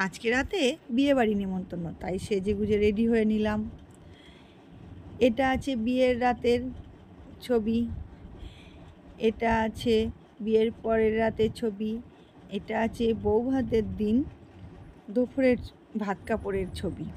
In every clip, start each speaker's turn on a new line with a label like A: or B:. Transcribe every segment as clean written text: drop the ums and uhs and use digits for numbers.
A: আজকে রাতে বিয়ে বাড়ি নিমন্ত্রণ, তাই সেজে গুজে রেডি হয়ে নিলাম। এটা আছে বিয়ের রাতের ছবি, এটা আছে বিয়ের পরের রাতের ছবি, এটা আছে বউ ভাতের দিন দুপুরের ভাত কাপড়ের ছবি।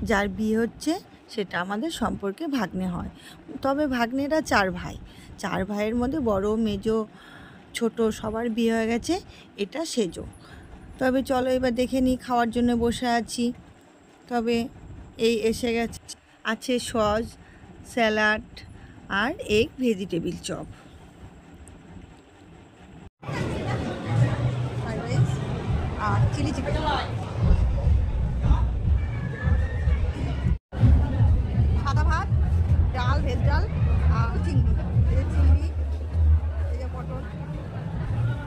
A: যার বিয়ে হচ্ছে সেটা আমাদের সম্পর্কে ভাগ্নে হয়। তবে ভাগ্নেরা 4 ভাই, 4 ভাইয়ের মধ্যে বড় মেজো ছোট সবার বিয়ে হয়ে গেছে, এটা সেজো। তবে চলো এবার দেখে নিই, খাওয়ার জন্য বসে আছি। তবে এই এসে গেছে, আছে সস, স্যালাড আর এগ ভেজিটেবিল চপ। আর চিলি চিকেন, সাদা ভাত, ডাল, ভেজ ডাল আর চিংড়ি, চিংড়ি, এই যে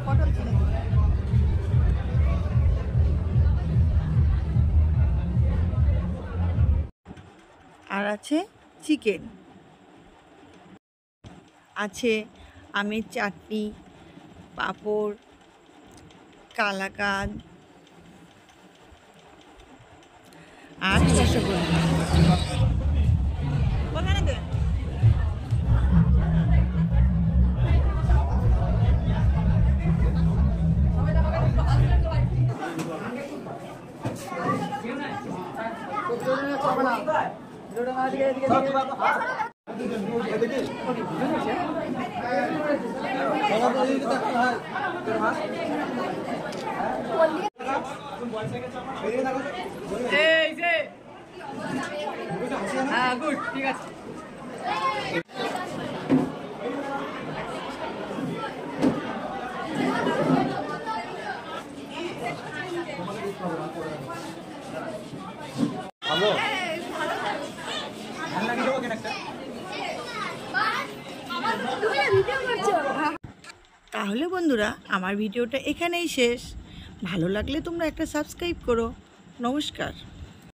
A: পটল চিংড়ি। আর আছে চিকেন, আছে আমের চাটনি, পাঁপড়, কালাকাঁদ আর রসগোল্লা। গুড, ঠিক আছে। তাহলে বন্ধুরা, আমার ভিডিওটা এখানেই শেষ। ভালো লাগলে তোমরা একটা সাবস্ক্রাইব করো। নমস্কার।